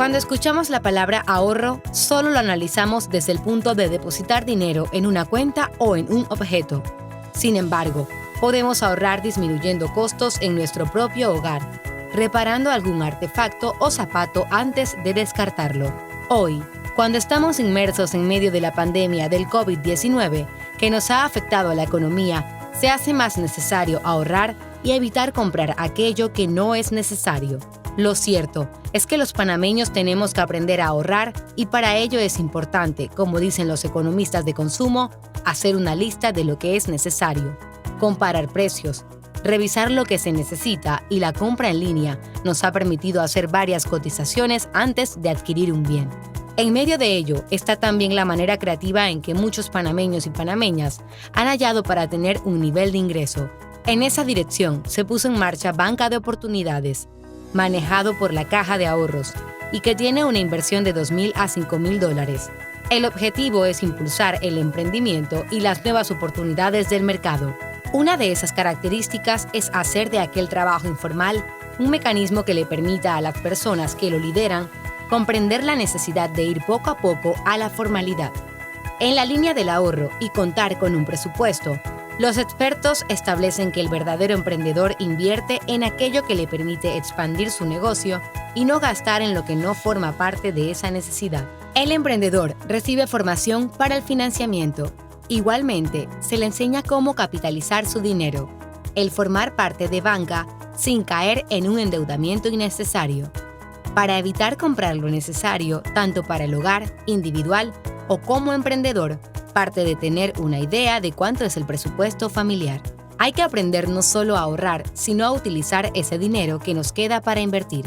Cuando escuchamos la palabra ahorro, solo lo analizamos desde el punto de depositar dinero en una cuenta o en un objeto. Sin embargo, podemos ahorrar disminuyendo costos en nuestro propio hogar, reparando algún artefacto o zapato antes de descartarlo. Hoy, cuando estamos inmersos en medio de la pandemia del COVID-19, que nos ha afectado a la economía, se hace más necesario ahorrar y evitar comprar aquello que no es necesario. Lo cierto es que los panameños tenemos que aprender a ahorrar y para ello es importante, como dicen los economistas de consumo, hacer una lista de lo que es necesario, comparar precios, revisar lo que se necesita y la compra en línea nos ha permitido hacer varias cotizaciones antes de adquirir un bien. En medio de ello está también la manera creativa en que muchos panameños y panameñas han hallado para tener un nivel de ingreso. En esa dirección se puso en marcha Banca de Oportunidades, manejado por la Caja de Ahorros y que tiene una inversión de $2,000 a $5,000. El objetivo es impulsar el emprendimiento y las nuevas oportunidades del mercado. Una de esas características es hacer de aquel trabajo informal un mecanismo que le permita a las personas que lo lideran comprender la necesidad de ir poco a poco a la formalidad. En la línea del ahorro y contar con un presupuesto, los expertos establecen que el verdadero emprendedor invierte en aquello que le permite expandir su negocio y no gastar en lo que no forma parte de esa necesidad. El emprendedor recibe formación para el financiamiento. Igualmente, se le enseña cómo capitalizar su dinero, el formar parte de banca sin caer en un endeudamiento innecesario, para evitar comprar lo necesario tanto para el hogar, individual o como emprendedor. Parte de tener una idea de cuánto es el presupuesto familiar. Hay que aprender no solo a ahorrar, sino a utilizar ese dinero que nos queda para invertir.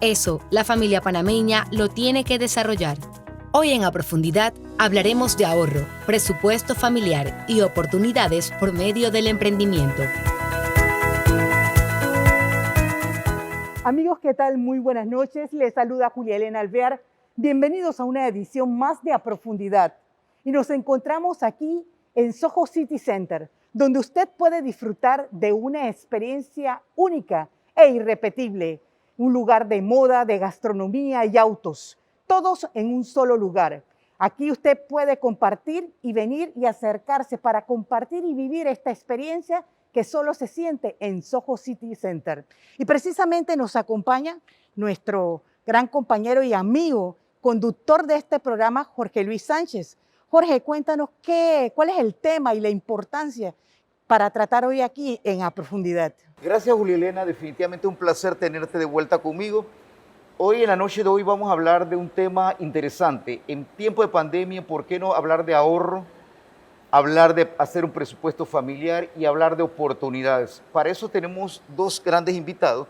Eso, la familia panameña lo tiene que desarrollar. Hoy en A Profundidad hablaremos de ahorro, presupuesto familiar y oportunidades por medio del emprendimiento. Amigos, ¿qué tal? Muy buenas noches. Les saluda Julia Elena Alvear. Bienvenidos a una edición más de A Profundidad. Y nos encontramos aquí en Soho City Center, donde usted puede disfrutar de una experiencia única e irrepetible. Un lugar de moda, de gastronomía y autos, todos en un solo lugar. Aquí usted puede compartir y venir y acercarse para compartir y vivir esta experiencia que solo se siente en Soho City Center. Y precisamente nos acompaña nuestro gran compañero y amigo, conductor de este programa, Jorge Luis Sánchez. Jorge, cuéntanos cuál es el tema y la importancia para tratar hoy aquí en A Profundidad. Gracias, Julia Elena. Definitivamente un placer tenerte de vuelta conmigo. Hoy, en la noche de hoy, vamos a hablar de un tema interesante. En tiempo de pandemia, ¿por qué no hablar de ahorro? Hablar de hacer un presupuesto familiar y hablar de oportunidades. Para eso tenemos dos grandes invitados,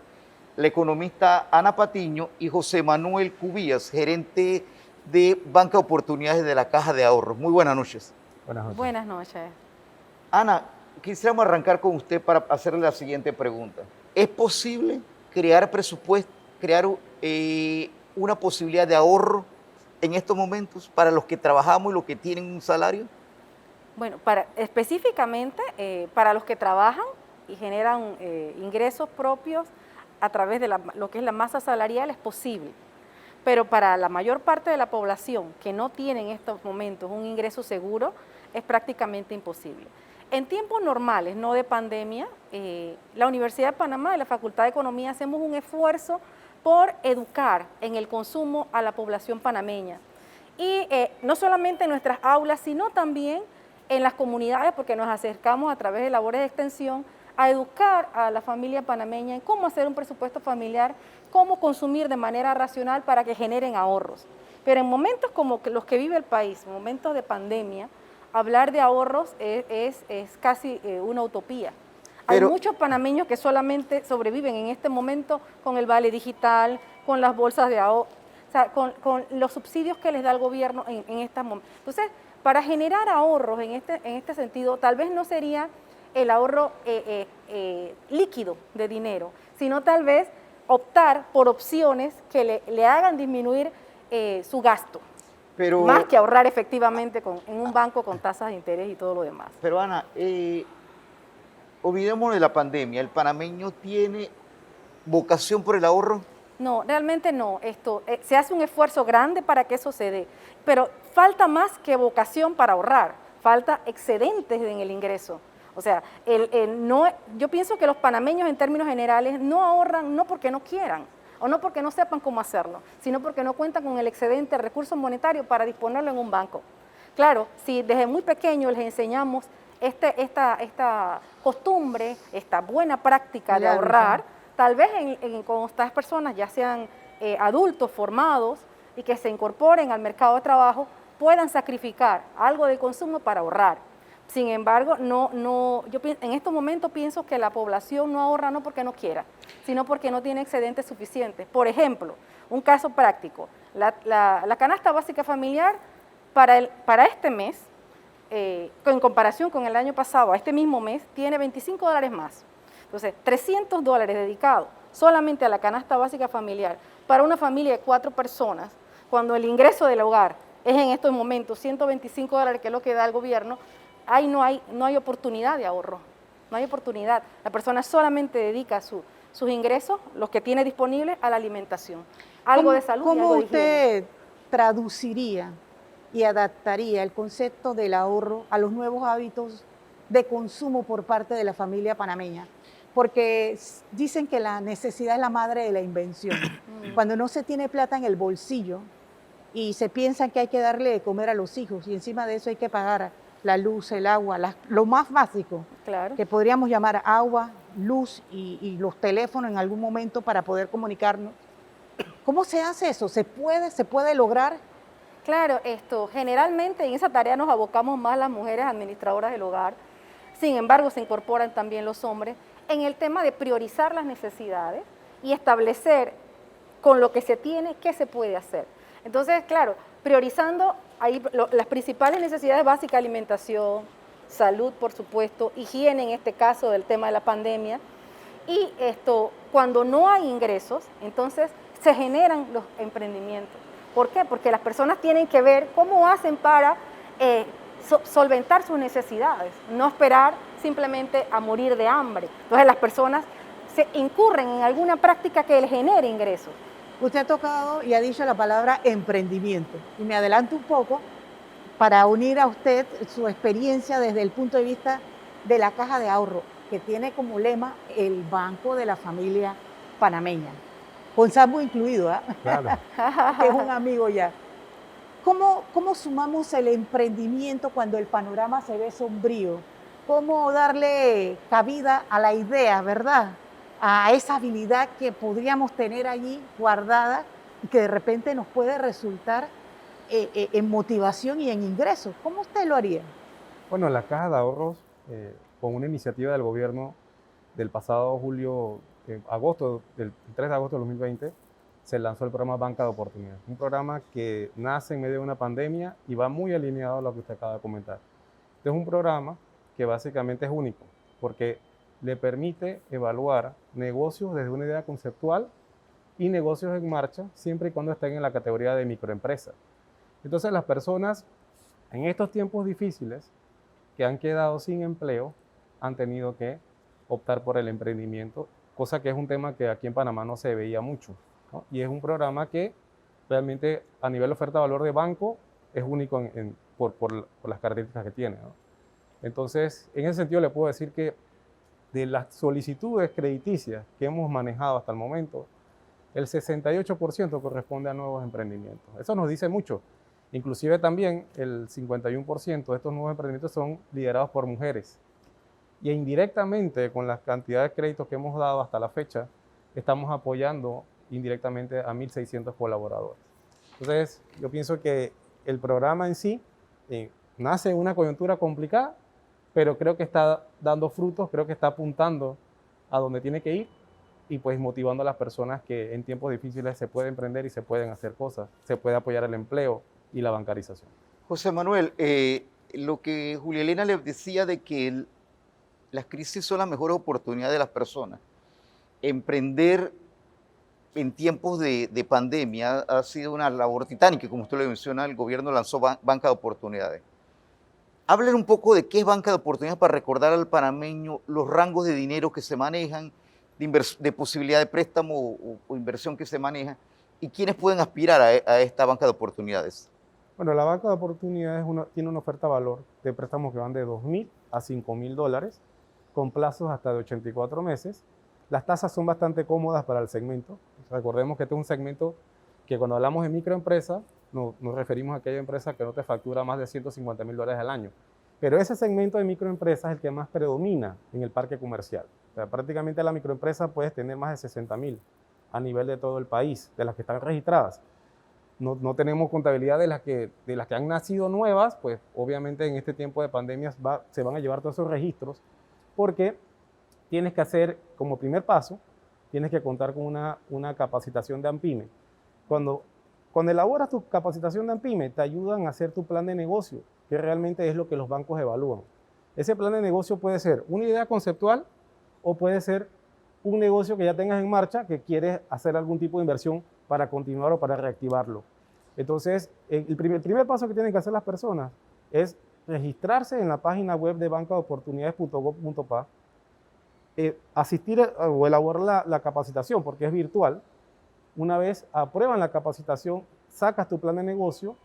la economista Ana Patiño y José Manuel Cubías, gerente de Banca de Oportunidades de la Caja de Ahorros. Muy buenas noches. Buenas noches. Buenas noches. Ana, quisiéramos arrancar con usted para hacerle la siguiente pregunta. ¿Es posible crear presupuesto, crear una posibilidad de ahorro en estos momentos para los que trabajamos y los que tienen un salario? Bueno, específicamente para los que trabajan y generan ingresos propios a través de lo que es la masa salarial es posible. Pero para la mayor parte de la población que no tiene en estos momentos un ingreso seguro, es prácticamente imposible. En tiempos normales, no de pandemia, la Universidad de Panamá y la Facultad de Economía hacemos un esfuerzo por educar en el consumo a la población panameña. Y no solamente en nuestras aulas, sino también en las comunidades, porque nos acercamos a través de labores de extensión a educar a la familia panameña en cómo hacer un presupuesto familiar, cómo consumir de manera racional para que generen ahorros. Pero en momentos como los que vive el país, momentos de pandemia, hablar de ahorros es casi una utopía. Hay muchos panameños que solamente sobreviven en este momento con el vale digital, con las bolsas de ahorro, o sea, con los subsidios que les da el gobierno en estos momentos. Entonces, para generar ahorros en este sentido, tal vez no sería el ahorro líquido de dinero, sino tal vez optar por opciones que le hagan disminuir su gasto, más que ahorrar efectivamente en un banco con tasas de interés y todo lo demás. Pero Ana, olvidémonos de la pandemia, ¿el panameño tiene vocación por el ahorro? No, realmente no. Se hace un esfuerzo grande para que eso se dé, pero falta más que vocación para ahorrar, falta excedentes en el ingreso. O sea, yo pienso que los panameños en términos generales no ahorran no porque no quieran o no porque no sepan cómo hacerlo, sino porque no cuentan con el excedente de recursos monetarios para disponerlo en un banco. Claro, si desde muy pequeños les enseñamos esta costumbre, esta buena práctica de ahorrar, tal vez con estas personas, ya sean adultos formados y que se incorporen al mercado de trabajo, puedan sacrificar algo del consumo para ahorrar. Sin embargo, yo en estos momentos pienso que la población no ahorra no porque no quiera, sino porque no tiene excedentes suficientes. Por ejemplo, un caso práctico, la canasta básica familiar para este mes, en comparación con el año pasado, a este mismo mes, tiene $25 más. Entonces, $300 dedicados solamente a la canasta básica familiar para una familia de 4 personas, cuando el ingreso del hogar es en estos momentos $125, que es lo que da el gobierno, ahí no hay oportunidad de ahorro, no hay oportunidad. La persona solamente dedica sus ingresos, los que tiene disponibles, a la alimentación. Algo de salud y algo de higiene. ¿Cómo usted traduciría y adaptaría el concepto del ahorro a los nuevos hábitos de consumo por parte de la familia panameña? Porque dicen que la necesidad es la madre de la invención. Cuando no se tiene plata en el bolsillo y se piensa que hay que darle de comer a los hijos y encima de eso hay que pagar la luz, el agua, lo más básico, claro, que podríamos llamar agua, luz y los teléfonos en algún momento para poder comunicarnos. ¿Cómo se hace eso? ¿Se puede lograr? Claro, generalmente en esa tarea nos abocamos más las mujeres administradoras del hogar. Sin embargo, se incorporan también los hombres en el tema de priorizar las necesidades y establecer con lo que se tiene qué se puede hacer. Entonces, claro, priorizando ahí las principales necesidades básicas: alimentación, salud, por supuesto, higiene en este caso del tema de la pandemia. Y cuando no hay ingresos, entonces se generan los emprendimientos. ¿Por qué? Porque las personas tienen que ver cómo hacen para solventar sus necesidades, no esperar simplemente a morir de hambre. Entonces las personas se incurren en alguna práctica que les genere ingresos. Usted ha tocado y ha dicho la palabra emprendimiento. Y me adelanto un poco para unir a usted su experiencia desde el punto de vista de la Caja de Ahorro, que tiene como lema el banco de la familia panameña, con Sambo incluido, ¿eh? Claro. Que es un amigo ya. ¿Cómo sumamos el emprendimiento cuando el panorama se ve sombrío? ¿Cómo darle cabida a la idea, verdad? A esa habilidad que podríamos tener allí guardada y que de repente nos puede resultar en motivación y en ingresos. ¿Cómo usted lo haría? Bueno, la Caja de Ahorros, con una iniciativa del gobierno del pasado del 3 de agosto de 2020, se lanzó el programa Banca de Oportunidades. Un programa que nace en medio de una pandemia y va muy alineado a lo que usted acaba de comentar. Este es un programa que básicamente es único, porque le permite evaluar negocios desde una idea conceptual y negocios en marcha, siempre y cuando estén en la categoría de microempresa. Entonces las personas en estos tiempos difíciles que han quedado sin empleo han tenido que optar por el emprendimiento, cosa que es un tema que aquí en Panamá no se veía mucho, ¿no? Y es un programa que realmente a nivel oferta-valor de banco es único por las características que tiene, ¿no? Entonces, en ese sentido le puedo decir que de las solicitudes crediticias que hemos manejado hasta el momento, el 68% corresponde a nuevos emprendimientos. Eso nos dice mucho. Inclusive también el 51% de estos nuevos emprendimientos son liderados por mujeres. Y indirectamente, con las cantidades de créditos que hemos dado hasta la fecha, estamos apoyando indirectamente a 1.600 colaboradores. Entonces, yo pienso que el programa en sí nace en una coyuntura complicada, pero creo que está dando frutos, creo que está apuntando a donde tiene que ir y pues motivando a las personas que en tiempos difíciles se puede emprender y se pueden hacer cosas, se puede apoyar el empleo y la bancarización. José Manuel, lo que Julia Elena le decía de que las crisis son las mejores oportunidades de las personas. Emprender en tiempos de pandemia ha sido una labor titánica, como usted lo menciona, el gobierno lanzó Banca de Oportunidades. Hablen un poco de qué es Banca de Oportunidades para recordar al panameño los rangos de dinero que se manejan, de posibilidad de préstamo o inversión que se maneja y quiénes pueden aspirar a esta banca de oportunidades. Bueno, la banca de oportunidades tiene una oferta valor de préstamos que van de $2.000 a $5.000 con plazos hasta de 84 meses. Las tasas son bastante cómodas para el segmento. Recordemos que este es un segmento que cuando hablamos de microempresa nos referimos a aquella empresa que no te factura más de $150.000 al año. Pero ese segmento de microempresas es el que más predomina en el parque comercial. O sea, prácticamente la microempresa puedes tener más de 60.000 a nivel de todo el país, de las que están registradas. No tenemos contabilidad de las que han nacido nuevas, pues obviamente en este tiempo de pandemias se van a llevar todos esos registros, porque tienes que hacer, como primer paso, tienes que contar con una capacitación de AMPYME. Cuando elaboras tu capacitación de AMPYME, te ayudan a hacer tu plan de negocio, que realmente es lo que los bancos evalúan. Ese plan de negocio puede ser una idea conceptual o puede ser un negocio que ya tengas en marcha, que quieres hacer algún tipo de inversión para continuar o para reactivarlo. Entonces, el primer paso que tienen que hacer las personas es registrarse en la página web de bancadeoportunidades.gov.pa, asistir o elaborar la capacitación, porque es virtual. Una vez aprueban la capacitación, sacas tu plan de negocio,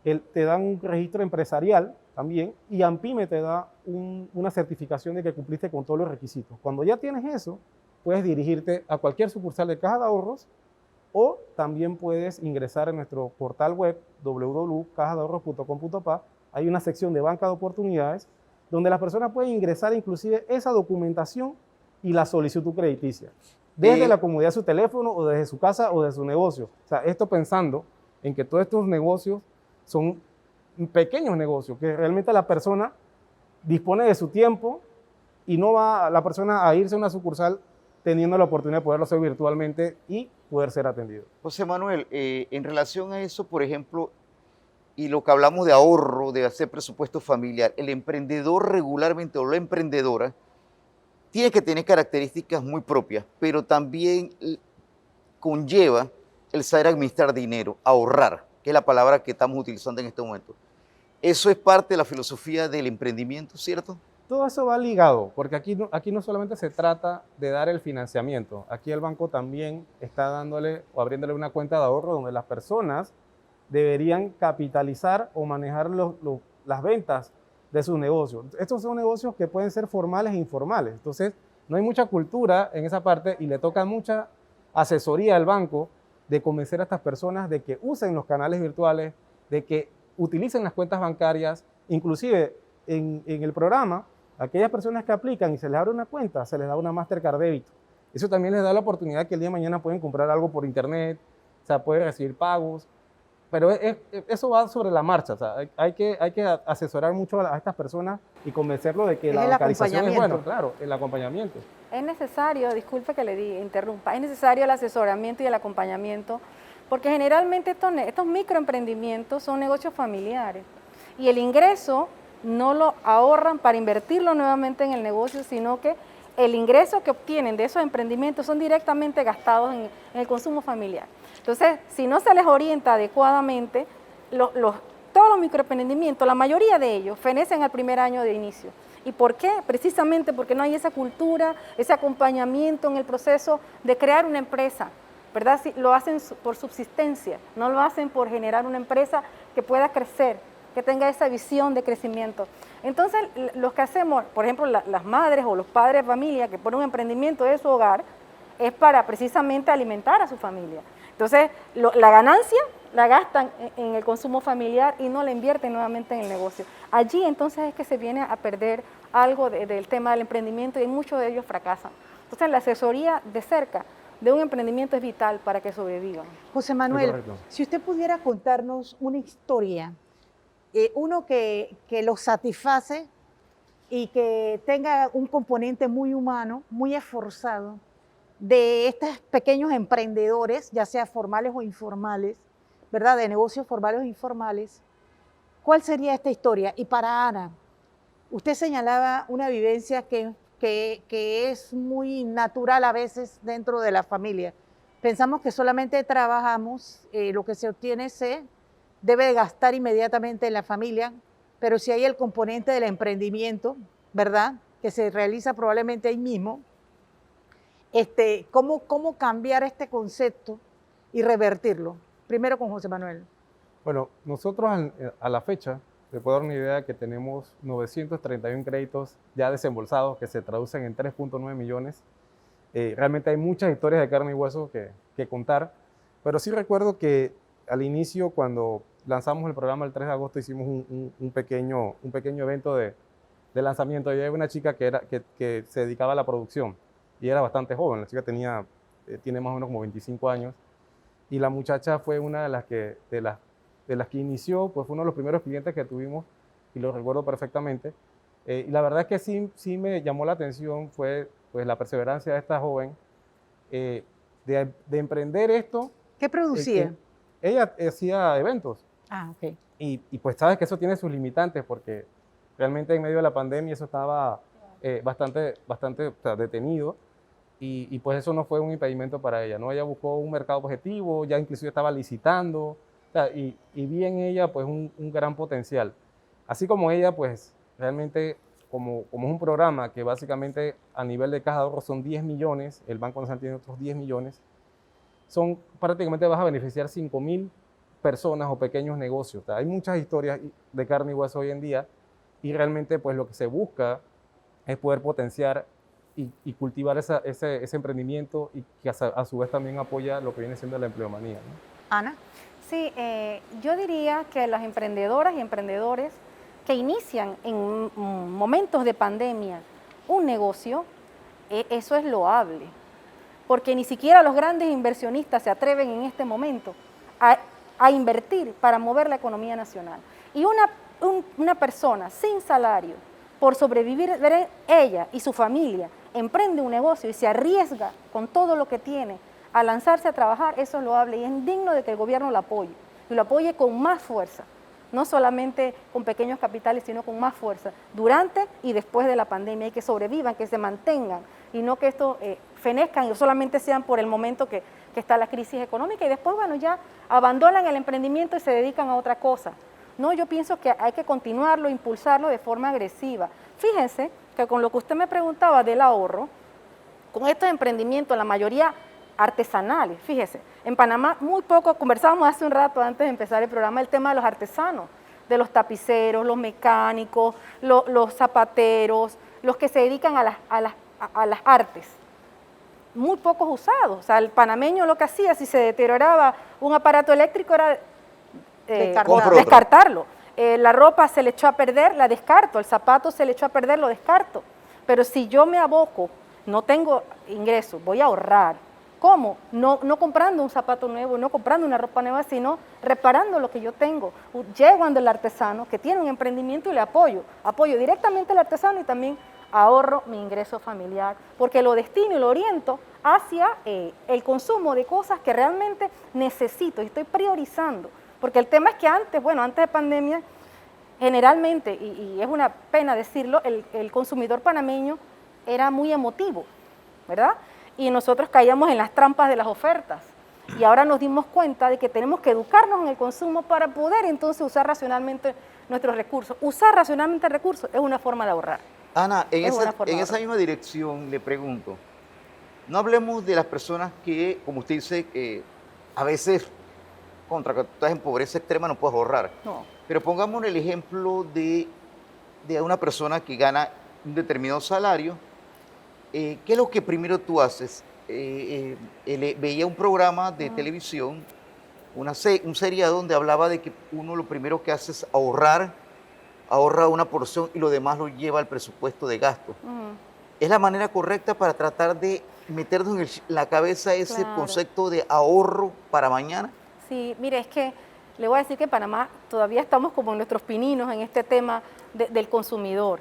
te dan un registro empresarial también, y AMPYME te da una certificación de que cumpliste con todos los requisitos. Cuando ya tienes eso, puedes dirigirte a cualquier sucursal de Caja de Ahorros, o también puedes ingresar en nuestro portal web www.cajadeahorros.com.pa. Hay una sección de banca de oportunidades donde las personas pueden ingresar inclusive esa documentación y la solicitud crediticia, desde la comodidad de su teléfono o desde su casa o de su negocio. O sea, esto pensando en que todos estos negocios son pequeños negocios, que realmente la persona dispone de su tiempo y no va la persona a irse a una sucursal teniendo la oportunidad de poderlo hacer virtualmente y poder ser atendido. José Manuel, en relación a eso, por ejemplo, y lo que hablamos de ahorro, de hacer presupuesto familiar, el emprendedor regularmente o la emprendedora tiene que tener características muy propias, pero también conlleva el saber administrar dinero, ahorrar, que es la palabra que estamos utilizando en este momento. Eso es parte de la filosofía del emprendimiento, ¿cierto? Todo eso va ligado, porque aquí no solamente se trata de dar el financiamiento, aquí el banco también está dándole o abriéndole una cuenta de ahorro donde las personas deberían capitalizar o manejar las ventas de sus negocios. Estos son negocios que pueden ser formales e informales, entonces no hay mucha cultura en esa parte y le toca mucha asesoría al banco de convencer a estas personas de que usen los canales virtuales, de que utilicen las cuentas bancarias, inclusive en el programa, aquellas personas que aplican y se les abre una cuenta, se les da una Mastercard débito. Eso también les da la oportunidad que el día de mañana pueden comprar algo por internet, o sea, pueden recibir pagos, pero eso va sobre la marcha, o sea, hay que asesorar mucho a estas personas y convencerlos de que la bancarización es bueno, claro, el acompañamiento. Es necesario, disculpe que le interrumpa, es necesario el asesoramiento y el acompañamiento, porque generalmente estos microemprendimientos son negocios familiares y el ingreso no lo ahorran para invertirlo nuevamente en el negocio, sino que el ingreso que obtienen de esos emprendimientos son directamente gastados en el consumo familiar. Entonces, si no se les orienta adecuadamente, todos los microemprendimientos, la mayoría de ellos, fenecen al primer año de inicio. ¿Y por qué? Precisamente porque no hay esa cultura, ese acompañamiento en el proceso de crear una empresa, ¿verdad? Lo hacen por subsistencia, no lo hacen por generar una empresa que pueda crecer, que tenga esa visión de crecimiento. Entonces, los que hacemos, por ejemplo, las madres o los padres de familia que ponen un emprendimiento de su hogar, es para precisamente alimentar a su familia. Entonces, la ganancia la gastan en el consumo familiar y no la invierten nuevamente en el negocio. Allí entonces es que se viene a perder algo del tema del emprendimiento y muchos de ellos fracasan. Entonces, la asesoría de cerca de un emprendimiento es vital para que sobrevivan. José Manuel, si usted pudiera contarnos una historia, uno que lo satisface y que tenga un componente muy humano, muy esforzado, de estos pequeños emprendedores, ya sea formales o informales, ¿verdad? De negocios formales o informales, ¿cuál sería esta historia? Y para Ana, usted señalaba una vivencia que es muy natural a veces dentro de la familia. Pensamos que solamente trabajamos, lo que se obtiene se debe de gastar inmediatamente en la familia, pero si hay el componente del emprendimiento, ¿verdad? Que se realiza probablemente ahí mismo, ¿Cómo cambiar este concepto y revertirlo? Primero con José Manuel. Bueno, nosotros a la fecha, te puedo dar una idea que tenemos 931 créditos ya desembolsados que se traducen en 3.9 millones. Realmente hay muchas historias de carne y hueso que contar, pero sí recuerdo que al inicio, cuando lanzamos el programa el 3 de agosto, hicimos un pequeño evento de lanzamiento. Había una chica que se dedicaba a la producción y era bastante joven. La chica tiene más o menos como 25 años y la muchacha fue una de las que inició, pues fue uno de los primeros clientes que tuvimos y lo recuerdo perfectamente. Y la verdad es que sí me llamó la atención fue pues la perseverancia de esta joven de emprender esto. ¿Qué producía? Ella hacía eventos. Ah, ok. Y pues sabes que eso tiene sus limitantes porque realmente en medio de la pandemia eso estaba bastante o sea, detenido y pues eso no fue un impedimento para ella, ¿no? Ella buscó un mercado objetivo, ya inclusive estaba licitando, o sea, y vi en ella pues un gran potencial. Así como ella, pues realmente como es un programa que básicamente a nivel de caja de ahorro son 10 millones, el Banco Nacional tiene otros 10 millones, prácticamente vas a beneficiar 5.000 personas o pequeños negocios. O sea, hay muchas historias de carne y hueso hoy en día y realmente pues lo que se busca es poder potenciar y cultivar ese emprendimiento y que a su vez también apoya lo que viene siendo la empleomanía, ¿no? Ana. Sí, yo diría que las emprendedoras y emprendedores que inician en momentos de pandemia un negocio, eso es loable, porque ni siquiera los grandes inversionistas se atreven en este momento a invertir para mover la economía nacional. Y una persona sin salario, por sobrevivir, ella y su familia, emprende un negocio y se arriesga con todo lo que tiene a lanzarse a trabajar, eso es loable y es digno de que el gobierno lo apoye, y lo apoye con más fuerza, no solamente con pequeños capitales, sino con más fuerza, durante y después de la pandemia, y que sobrevivan, que se mantengan, y no que esto fenezcan y solamente sean por el momento que está la crisis económica, y después, bueno, ya abandonan el emprendimiento y se dedican a otra cosa. No, yo pienso que hay que continuarlo, impulsarlo de forma agresiva. Fíjense que con lo que usted me preguntaba del ahorro, con estos emprendimientos, la mayoría artesanales, fíjese, en Panamá muy poco, conversábamos hace un rato antes de empezar el programa, el tema de los artesanos, de los tapiceros, los mecánicos, los zapateros, los que se dedican a las artes, muy pocos usados. O sea, el panameño lo que hacía, si se deterioraba un aparato eléctrico, era descartarlo. La ropa se le echó a perder, la descarto. El zapato se le echó a perder, lo descarto. Pero si yo me aboco, no tengo ingresos, voy a ahorrar. ¿Cómo? No comprando un zapato nuevo, no comprando una ropa nueva, sino reparando lo que yo tengo. Llego ante el artesano que tiene un emprendimiento y le apoyo. Apoyo directamente al artesano y también ahorro mi ingreso familiar, porque lo destino y lo oriento hacia el consumo de cosas que realmente necesito y estoy priorizando. Porque el tema es que antes de pandemia, generalmente, y es una pena decirlo, el consumidor panameño era muy emotivo, ¿verdad? Y nosotros caíamos en las trampas de las ofertas. Y ahora nos dimos cuenta de que tenemos que educarnos en el consumo para poder entonces usar racionalmente nuestros recursos. Usar racionalmente recursos es una forma de ahorrar. Ana, en esa misma dirección le pregunto, no hablemos de las personas que, como usted dice, a veces contra que tú estás en pobreza extrema no puedes ahorrar. No. Pero pongamos el ejemplo de una persona que gana un determinado salario. ¿Qué es lo que primero tú haces? Veía un programa de televisión, un seriado donde hablaba de que uno lo primero que hace es ahorra una porción y lo demás lo lleva al presupuesto de gasto. ¿Es la manera correcta para tratar de meternos en la cabeza ese concepto de ahorro para mañana? Sí, mire, es que le voy a decir que en Panamá todavía estamos como en nuestros pininos en este tema del consumidor,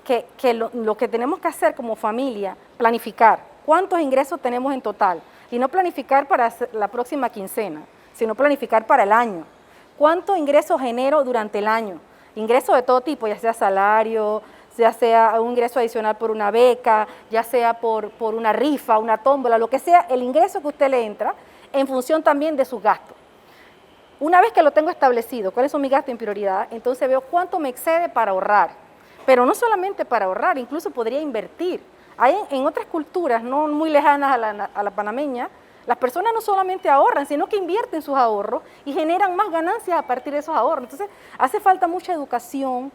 que lo que tenemos que hacer como familia, planificar cuántos ingresos tenemos en total, y no planificar para la próxima quincena, sino planificar para el año. ¿Cuánto ingreso genero durante el año? Ingresos de todo tipo, ya sea salario, ya sea un ingreso adicional por una beca, ya sea por una rifa, una tómbola, lo que sea, el ingreso que usted le entra en función también de sus gastos. Una vez que lo tengo establecido, cuáles son mis gastos en prioridad, entonces veo cuánto me excede para ahorrar. Pero no solamente para ahorrar, incluso podría invertir. Hay en otras culturas, no muy lejanas a la panameña, las personas no solamente ahorran, sino que invierten sus ahorros y generan más ganancias a partir de esos ahorros. Entonces, hace falta mucha educación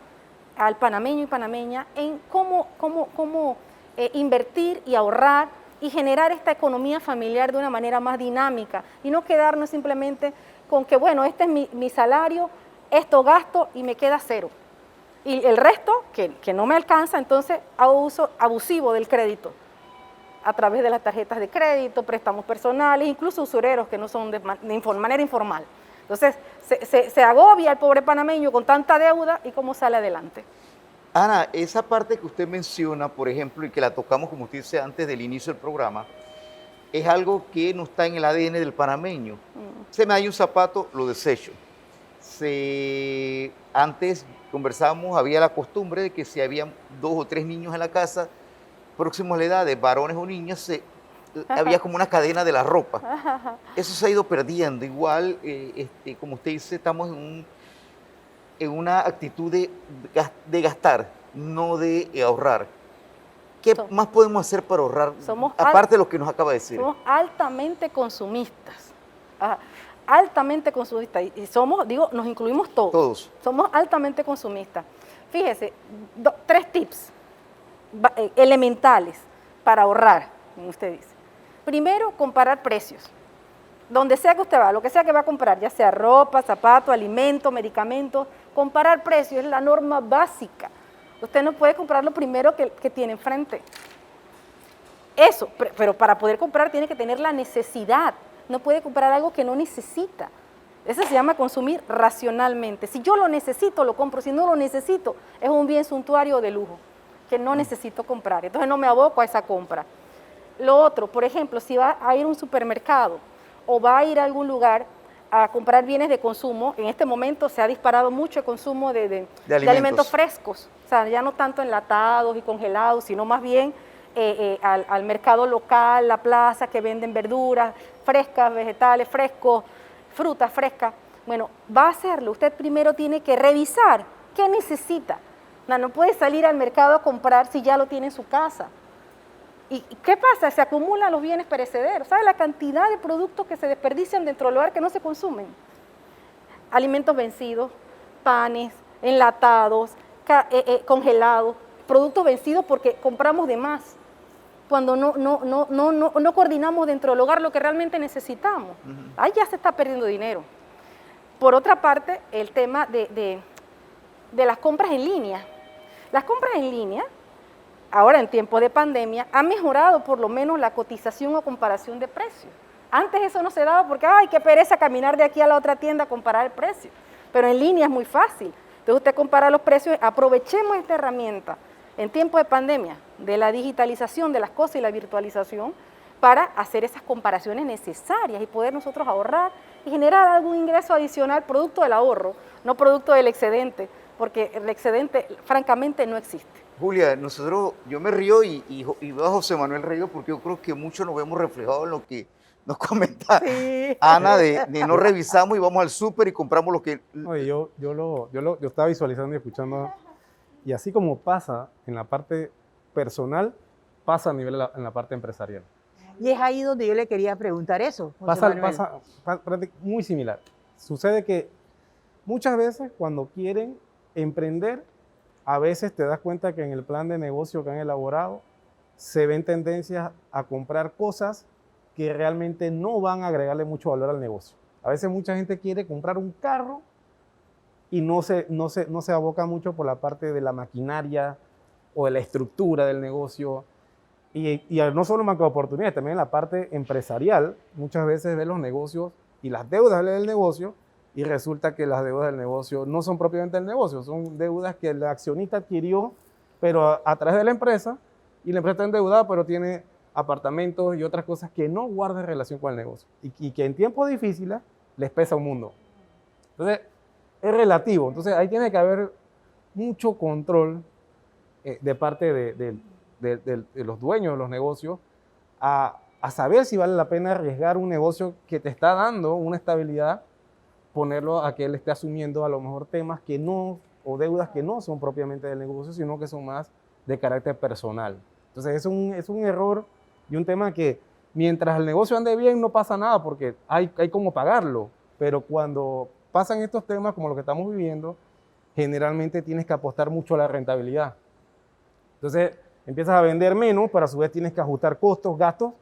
al panameño y panameña en cómo invertir y ahorrar y generar esta economía familiar de una manera más dinámica y no quedarnos simplemente con que, bueno, este es mi salario, esto gasto y me queda cero. Y el resto, que no me alcanza, entonces hago uso abusivo del crédito a través de las tarjetas de crédito, préstamos personales, incluso usureros que no son de manera informal. Entonces, se agobia el pobre panameño con tanta deuda y cómo sale adelante. Ana, esa parte que usted menciona, por ejemplo, y que la tocamos, como usted dice, antes del inicio del programa, es algo que no está en el ADN del panameño. Se me da un zapato, lo desecho. Antes conversábamos, había la costumbre de que si había 2 o 3 niños en la casa, próximos a la edad, de varones o niñas, había como una cadena de la ropa. Eso se ha ido perdiendo. Igual, como usted dice, estamos en una actitud de gastar, no de ahorrar. ¿Qué más podemos hacer para ahorrar, aparte de lo que nos acaba de decir? Somos altamente consumistas. Altamente consumistas. Y somos, nos incluimos todos. Todos. Somos altamente consumistas. Fíjese, 3 tips elementales para ahorrar, como usted dice. Primero, comparar precios. Donde sea que usted va, lo que sea que va a comprar, ya sea ropa, zapatos, alimentos, medicamentos, comparar precios es la norma básica. Usted no puede comprar lo primero que tiene enfrente. Eso, pero para poder comprar tiene que tener la necesidad. No puede comprar algo que no necesita. Eso se llama consumir racionalmente. Si yo lo necesito, lo compro. Si no lo necesito, es un bien suntuario de lujo que no necesito comprar. Entonces no me aboco a esa compra. Lo otro, por ejemplo, si va a ir a un supermercado o va a ir a algún lugar a comprar bienes de consumo, en este momento se ha disparado mucho el consumo de alimentos frescos. O sea, ya no tanto enlatados y congelados, sino más bien al mercado local, la plaza, que venden verduras frescas, vegetales frescos, frutas frescas. Bueno, va a hacerlo. Usted primero tiene que revisar qué necesita. No puede salir al mercado a comprar si ya lo tiene en su casa. ¿Y qué pasa? Se acumulan los bienes perecederos. ¿Sabe la cantidad de productos que se desperdician dentro del hogar que no se consumen? Alimentos vencidos, panes, enlatados, congelados, productos vencidos porque compramos de más. Cuando no coordinamos dentro del hogar lo que realmente necesitamos. Ahí ya se está perdiendo dinero. Por otra parte, el tema de las compras en línea. Las compras en línea, ahora en tiempos de pandemia, han mejorado por lo menos la cotización o comparación de precios. Antes eso no se daba porque, ay, qué pereza caminar de aquí a la otra tienda a comparar el precio. Pero en línea es muy fácil. Entonces usted compara los precios, aprovechemos esta herramienta en tiempos de pandemia, de la digitalización de las cosas y la virtualización, para hacer esas comparaciones necesarias y poder nosotros ahorrar y generar algún ingreso adicional producto del ahorro, no producto del excedente, porque el excedente francamente no existe. Julia, yo me río y veo a José Manuel río porque yo creo que muchos nos vemos reflejados en lo que nos comenta Ana, de no revisamos y vamos al súper y compramos lo que... Oye, yo estaba visualizando y escuchando, y así como pasa en la parte personal, pasa a nivel en la parte empresarial. Y es ahí donde yo le quería preguntar eso, José Manuel. Pasa muy similar. Sucede que muchas veces cuando quieren emprender, a veces te das cuenta que en el plan de negocio que han elaborado se ven tendencias a comprar cosas que realmente no van a agregarle mucho valor al negocio. A veces mucha gente quiere comprar un carro y no se aboca mucho por la parte de la maquinaria o de la estructura del negocio. Y no solo en oportunidades, también en la parte empresarial, muchas veces ven los negocios y las deudas del negocio y resulta que las deudas del negocio no son propiamente del negocio, son deudas que el accionista adquirió, pero a través de la empresa, y la empresa está endeudada, pero tiene apartamentos y otras cosas que no guardan relación con el negocio y que en tiempos difíciles les pesa un mundo. Entonces, es relativo. Entonces, ahí tiene que haber mucho control de parte de los dueños de los negocios a saber si vale la pena arriesgar un negocio que te está dando una estabilidad, ponerlo a que él esté asumiendo a lo mejor temas que no o deudas que no son propiamente del negocio, sino que son más de carácter personal. Entonces es un error y un tema que mientras el negocio ande bien no pasa nada porque hay cómo pagarlo, pero cuando pasan estos temas como los que estamos viviendo, generalmente tienes que apostar mucho a la rentabilidad. Entonces empiezas a vender menos, pero a su vez tienes que ajustar costos, gastos,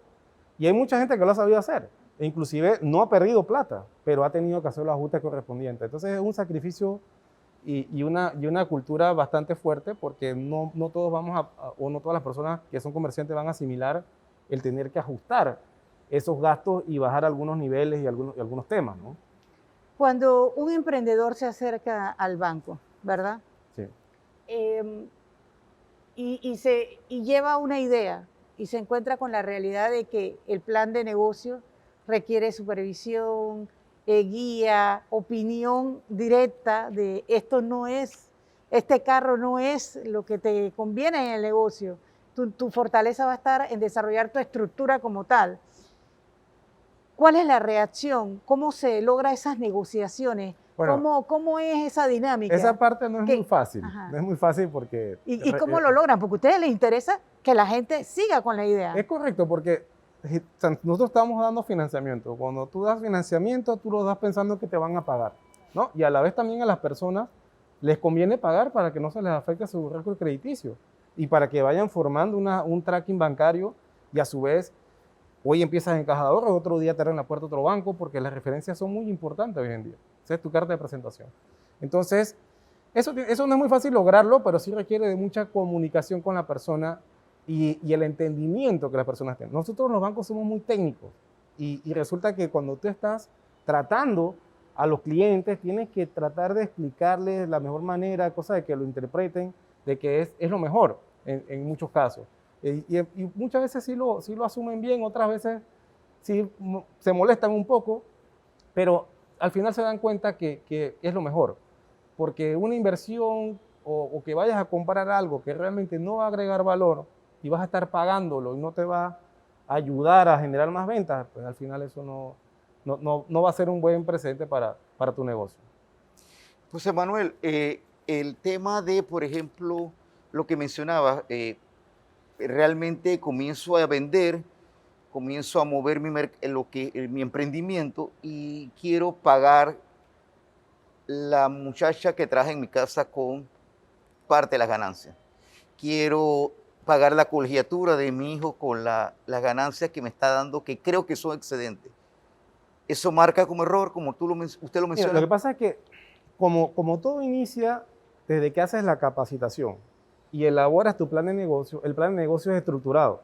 y hay mucha gente que lo ha sabido hacer. E inclusive no ha perdido plata, pero ha tenido que hacer los ajustes correspondientes. Entonces es un sacrificio y una cultura bastante fuerte porque no todos o no todas las personas que son comerciantes van a asimilar el tener que ajustar esos gastos y bajar algunos niveles y algunos temas, ¿no? Cuando un emprendedor se acerca al banco, ¿verdad? Sí. Y lleva una idea y se encuentra con la realidad de que el plan de negocio requiere supervisión, guía, opinión directa de este carro no es lo que te conviene en el negocio. Tu fortaleza va a estar en desarrollar tu estructura como tal. ¿Cuál es la reacción? ¿Cómo se logra esas negociaciones? Bueno, ¿Cómo es esa dinámica? esa parte no es muy fácil. Ajá. No es muy fácil porque... ¿Y cómo lo logran? Porque a ustedes les interesa que la gente siga con la idea. Es correcto, porque nosotros estamos dando financiamiento. Cuando tú das financiamiento, tú lo das pensando que te van a pagar, ¿no? Y a la vez también a las personas les conviene pagar para que no se les afecte su récord crediticio y para que vayan formando un tracking bancario y a su vez, hoy empiezas en Caja de Ahorros, otro día te abren la puerta a otro banco porque las referencias son muy importantes hoy en día. Esa es tu carta de presentación. Entonces, eso no es muy fácil lograrlo, pero sí requiere de mucha comunicación con la persona y el entendimiento que las personas tienen. Nosotros los bancos somos muy técnicos y resulta que cuando tú estás tratando a los clientes, tienes que tratar de explicarles de la mejor manera, cosa de que lo interpreten, de que es lo mejor en muchos casos. Y muchas veces sí lo asumen bien, otras veces sí se molestan un poco, pero al final se dan cuenta que es lo mejor, porque una inversión o que vayas a comprar algo que realmente no va a agregar valor y vas a estar pagándolo y no te va a ayudar a generar más ventas, pues al final eso no va a ser un buen presente para tu negocio. José Manuel, el tema de, por ejemplo, lo que mencionabas, realmente comienzo a vender, comienzo a mover mi emprendimiento y quiero pagar la muchacha que traje en mi casa con parte de las ganancias. Quiero pagar la colegiatura de mi hijo con las ganancias que me está dando, que creo que son excedentes. Eso marca como error, como usted lo menciona. Mira, lo que pasa es que como todo inicia desde que haces la capacitación y elaboras tu plan de negocio, el plan de negocio es estructurado.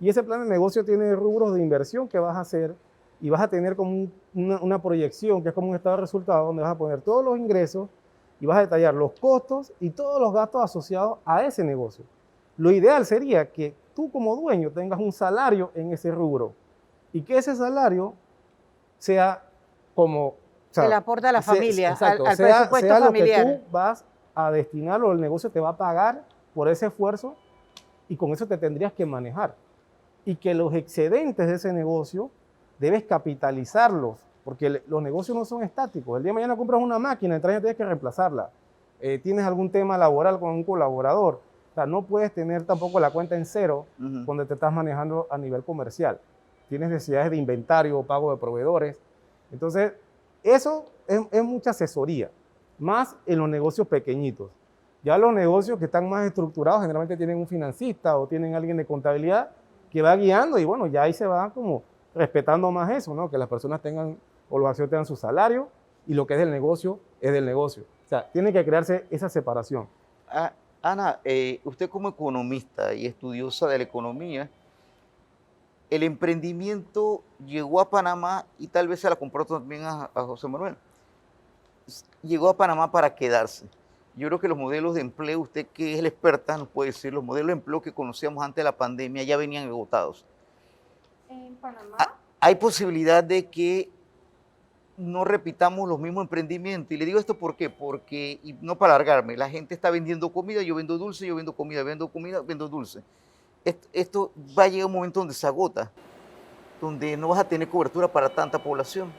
Y ese plan de negocio tiene rubros de inversión que vas a hacer y vas a tener como una proyección, que es como un estado de resultados, donde vas a poner todos los ingresos y vas a detallar los costos y todos los gastos asociados a ese negocio. Lo ideal sería que tú como dueño tengas un salario en ese rubro y que ese salario sea como... Se le aporta a la familia, exacto, al sea presupuesto lo familiar. que tú vas a destinarlo, el negocio te va a pagar por ese esfuerzo y con eso te tendrías que manejar. Y que los excedentes de ese negocio debes capitalizarlos, porque los negocios no son estáticos. El día de mañana compras una máquina, entonces tienes que reemplazarla. Tienes algún tema laboral con un colaborador. O sea, no puedes tener tampoco la cuenta en cero cuando te estás manejando a nivel comercial. Tienes necesidades de inventario, pago de proveedores. Entonces, eso es mucha asesoría, más en los negocios pequeñitos. Ya los negocios que están más estructurados generalmente tienen un financista o tienen alguien de contabilidad que va guiando y bueno, ya ahí se va como respetando más eso, ¿no? Que las personas tengan o los accionistas tengan su salario y lo que es del negocio es del negocio. O sea, tiene que crearse esa separación. Ana, usted como economista y estudiosa de la economía, el emprendimiento llegó a Panamá y tal vez se la compró también a José Manuel. Llegó a Panamá para quedarse. Yo creo que los modelos de empleo, usted que es la experta nos puede decir, los modelos de empleo que conocíamos antes de la pandemia ya venían agotados. En Panamá. Hay posibilidad de que no repitamos los mismos emprendimientos. Y le digo esto ¿por qué? Porque, y no para alargarme, la gente está vendiendo comida, yo vendo dulce, yo vendo comida, vendo dulce. Esto va a llegar un momento donde se agota, donde no vas a tener cobertura para tanta población.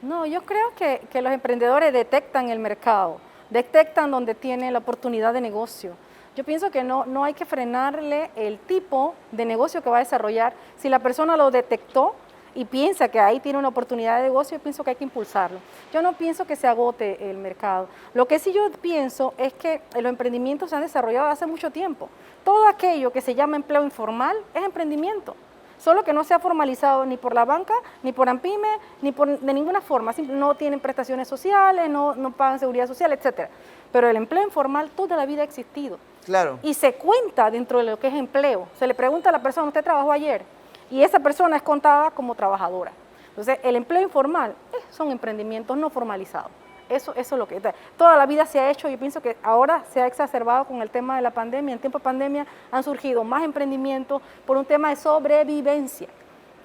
No, yo creo que los emprendedores detectan el mercado. detectan donde tiene la oportunidad de negocio. Yo pienso que no hay que frenarle el tipo de negocio que va a desarrollar. Si la persona lo detectó y piensa que ahí tiene una oportunidad de negocio, yo pienso que hay que impulsarlo. Yo no pienso que se agote el mercado. Lo que sí yo pienso es que los emprendimientos se han desarrollado hace mucho tiempo. Todo aquello que se llama empleo informal es emprendimiento, solo que no se ha formalizado ni por la banca, ni por AMPYME, de ninguna forma. No tienen prestaciones sociales, no pagan seguridad social, etc. Pero el empleo informal toda la vida ha existido. Claro. Y se cuenta dentro de lo que es empleo. Se le pregunta a la persona, ¿usted trabajó ayer? Y esa persona es contada como trabajadora. Entonces, el empleo informal son emprendimientos no formalizados. Eso es lo que toda la vida se ha hecho. Yo pienso que ahora se ha exacerbado con el tema de la pandemia. En tiempo de pandemia han surgido más emprendimientos por un tema de sobrevivencia.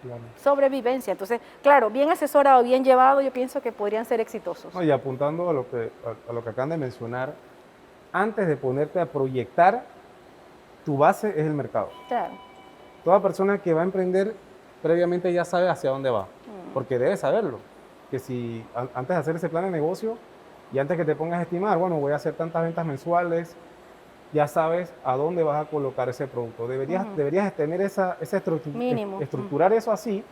Claro. Sobrevivencia. Entonces, claro, bien asesorado, bien llevado, yo pienso que podrían ser exitosos. No, y apuntando a lo que acaban de mencionar, antes de ponerte a proyectar, tu base es el mercado. Claro. Toda persona que va a emprender previamente ya sabe hacia dónde va, porque debe saberlo. Que si antes de hacer ese plan de negocio y antes que te pongas a estimar, bueno, voy a hacer tantas ventas mensuales, ya sabes a dónde vas a colocar ese producto. Deberías tener esa estructura, mínimo. Estructurar eso así,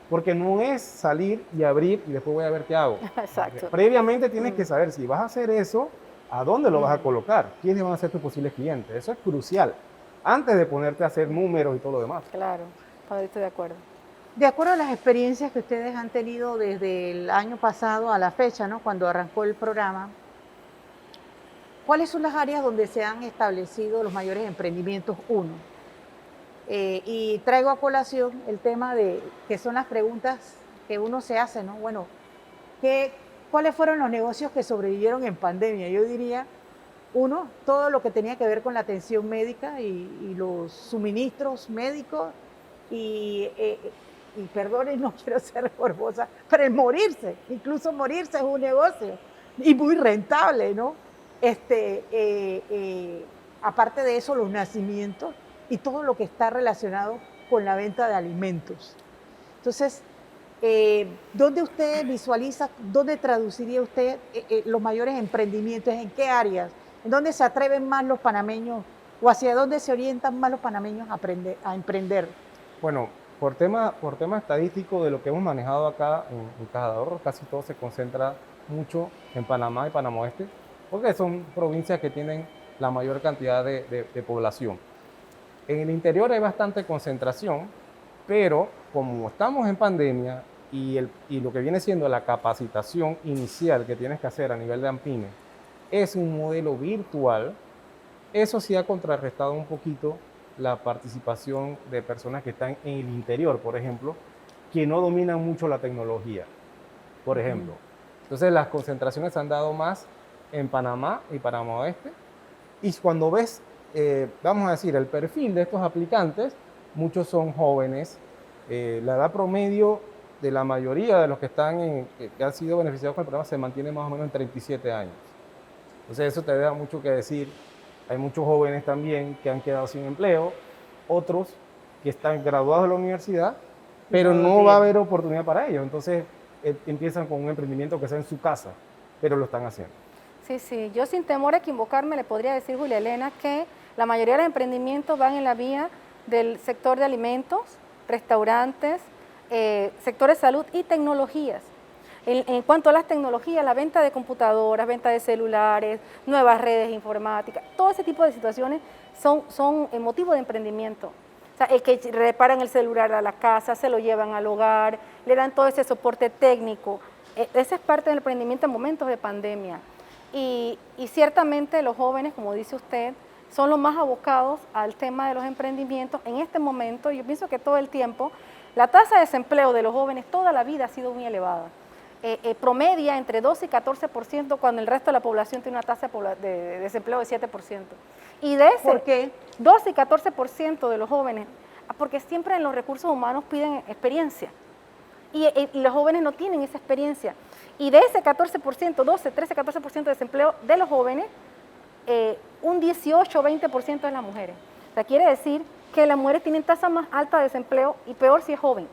porque no es salir y abrir y después voy a ver qué hago. Exacto. Previamente tienes que saber si vas a hacer eso, a dónde lo vas a colocar, quiénes van a ser tus posibles clientes. Eso es crucial, antes de ponerte a hacer números y todo lo demás. Claro, estoy de acuerdo. De acuerdo a las experiencias que ustedes han tenido desde el año pasado a la fecha, ¿no?, cuando arrancó el programa, ¿cuáles son las áreas donde se han establecido los mayores emprendimientos? Y traigo a colación el tema de que son las preguntas que uno se hace, ¿no? Bueno, ¿cuáles fueron los negocios que sobrevivieron en pandemia? Yo diría, todo lo que tenía que ver con la atención médica y los suministros médicos y perdonen, no quiero ser morbosa, pero el morirse, incluso morirse es un negocio y muy rentable, ¿no? Aparte de eso, los nacimientos y todo lo que está relacionado con la venta de alimentos. Entonces, ¿dónde usted visualiza, dónde traduciría usted los mayores emprendimientos? ¿En qué áreas? ¿En dónde se atreven más los panameños o hacia dónde se orientan más los panameños a emprender? Bueno, por tema estadístico de lo que hemos manejado acá en Caja de Ahorros, casi todo se concentra mucho en Panamá y Panamá Oeste, porque son provincias que tienen la mayor cantidad de población. En el interior hay bastante concentración, pero como estamos en pandemia y lo que viene siendo la capacitación inicial que tienes que hacer a nivel de AMPYME es un modelo virtual, eso sí ha contrarrestado un poquito la participación de personas que están en el interior, por ejemplo, que no dominan mucho la tecnología, por ejemplo. Entonces las concentraciones se han dado más en Panamá y Panamá Oeste, y cuando ves, vamos a decir, el perfil de estos aplicantes, muchos son jóvenes, la edad promedio de la mayoría de los que que han sido beneficiados con el programa se mantiene más o menos en 37 años. Entonces eso te da mucho que decir. Hay muchos jóvenes también que han quedado sin empleo, otros que están graduados de la universidad, pero no va a haber oportunidad para ellos. Entonces empiezan con un emprendimiento que sea en su casa, pero lo están haciendo. Sí, yo sin temor a equivocarme le podría decir, Julia Elena, que la mayoría de los emprendimientos van en la vía del sector de alimentos, restaurantes, sector de salud y tecnologías. En cuanto a las tecnologías, la venta de computadoras, venta de celulares, nuevas redes informáticas, todo ese tipo de situaciones son motivo de emprendimiento. O sea, el que reparan el celular a la casa, se lo llevan al hogar, le dan todo ese soporte técnico. Esa es parte del emprendimiento en momentos de pandemia. Y ciertamente los jóvenes, como dice usted, son los más abocados al tema de los emprendimientos. En este momento, yo pienso que todo el tiempo, la tasa de desempleo de los jóvenes toda la vida ha sido muy elevada. Promedia entre 12 y 14%, cuando el resto de la población tiene una tasa de desempleo de 7%. Y de ese, ¿por qué? 12 y 14% de los jóvenes, porque siempre en los recursos humanos piden experiencia, y los jóvenes no tienen esa experiencia. Y de ese 14%, 12, 13, 14% de desempleo de los jóvenes, un 18 o 20% es las mujeres. O sea, quiere decir que las mujeres tienen tasa más alta de desempleo y peor si es joven.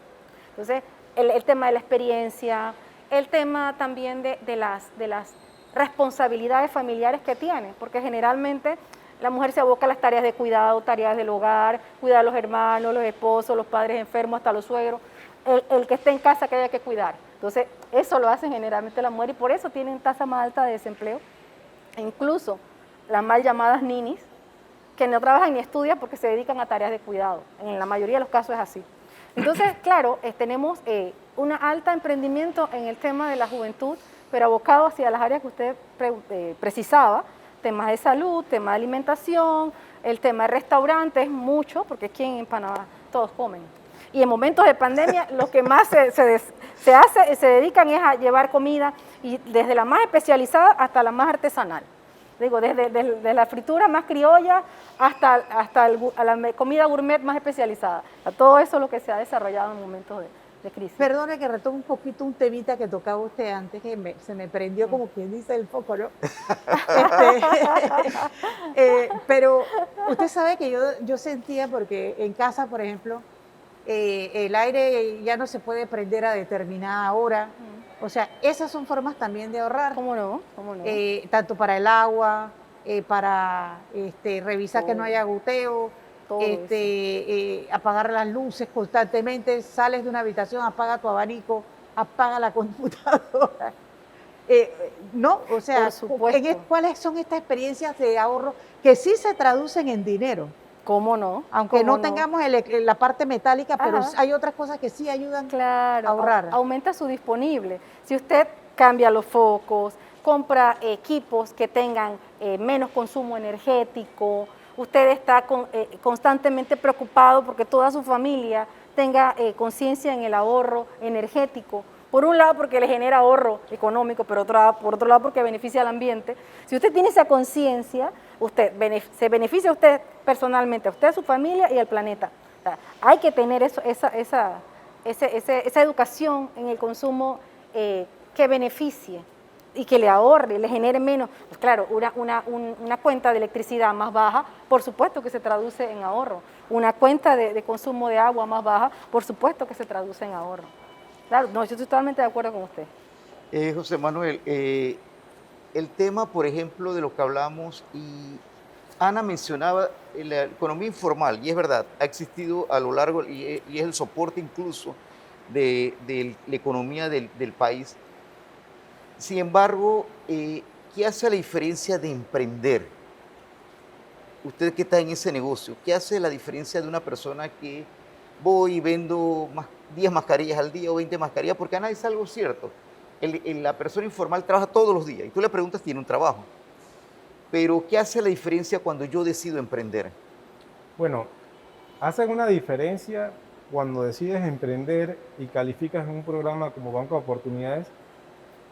Entonces, el tema de la experiencia, el tema también de las responsabilidades familiares que tiene, porque generalmente la mujer se aboca a las tareas de cuidado, tareas del hogar, cuidar a los hermanos, los esposos, los padres enfermos, hasta los suegros, el que esté en casa que haya que cuidar. Entonces, eso lo hacen generalmente las mujeres y por eso tienen tasa más alta de desempleo. E incluso las mal llamadas ninis, que no trabajan ni estudian porque se dedican a tareas de cuidado. En la mayoría de los casos es así. Entonces, claro, tenemos un alto emprendimiento en el tema de la juventud, pero abocado hacia las áreas que usted precisaba, temas de salud, tema de alimentación, el tema de restaurantes, mucho, porque aquí en Panamá todos comen. Y en momentos de pandemia, lo que más se dedican es a llevar comida, y desde la más especializada hasta la más artesanal. Digo, desde la fritura más criolla hasta a la comida gourmet más especializada. A todo eso es lo que se ha desarrollado en momentos de crisis. Perdone que retome un poquito un temita que tocaba usted antes, que se me prendió como quien dice el foco, ¿no? Pero usted sabe que yo sentía, porque en casa, por ejemplo, el aire ya no se puede prender a determinada hora. O sea, esas son formas también de ahorrar. ¿Cómo no? ¿Cómo no? Tanto para el agua, para revisar que no haya goteo, apagar las luces constantemente, sales de una habitación, apaga tu abanico, apaga la computadora. No, o sea, Por supuesto. ¿cuáles son estas experiencias de ahorro que sí se traducen en dinero? ¿Cómo no? Aunque ¿Cómo no tengamos la parte metálica, pero Ajá. hay otras cosas que sí ayudan Claro, a ahorrar. aumenta su disponible. Si usted cambia los focos, compra equipos que tengan menos consumo energético, usted está constantemente preocupado porque toda su familia tenga conciencia en el ahorro energético. Por un lado porque le genera ahorro económico, pero por otro lado porque beneficia al ambiente. Si usted tiene esa conciencia, se beneficia a usted personalmente, a usted, a su familia y al planeta. O sea, hay que tener esa educación en el consumo que beneficie y que le ahorre, le genere menos. Pues claro, una cuenta de electricidad más baja, por supuesto que se traduce en ahorro. Una cuenta de consumo de agua más baja, por supuesto que se traduce en ahorro. Claro, no, yo estoy totalmente de acuerdo con usted. José Manuel, el tema, por ejemplo, de lo que hablamos, y Ana mencionaba la economía informal, y es verdad, ha existido a lo largo, y es el soporte incluso de la economía del país. Sin embargo, ¿qué hace la diferencia de emprender? Usted que está en ese negocio, ¿qué hace la diferencia de una persona que voy y vendo 10 mascarillas al día o 20 mascarillas? Porque Ana, es algo cierto. La persona informal trabaja todos los días y tú le preguntas, tiene un trabajo. Pero ¿qué hace la diferencia cuando yo decido emprender? Bueno, hacen una diferencia cuando decides emprender y calificas en un programa como Banco de Oportunidades,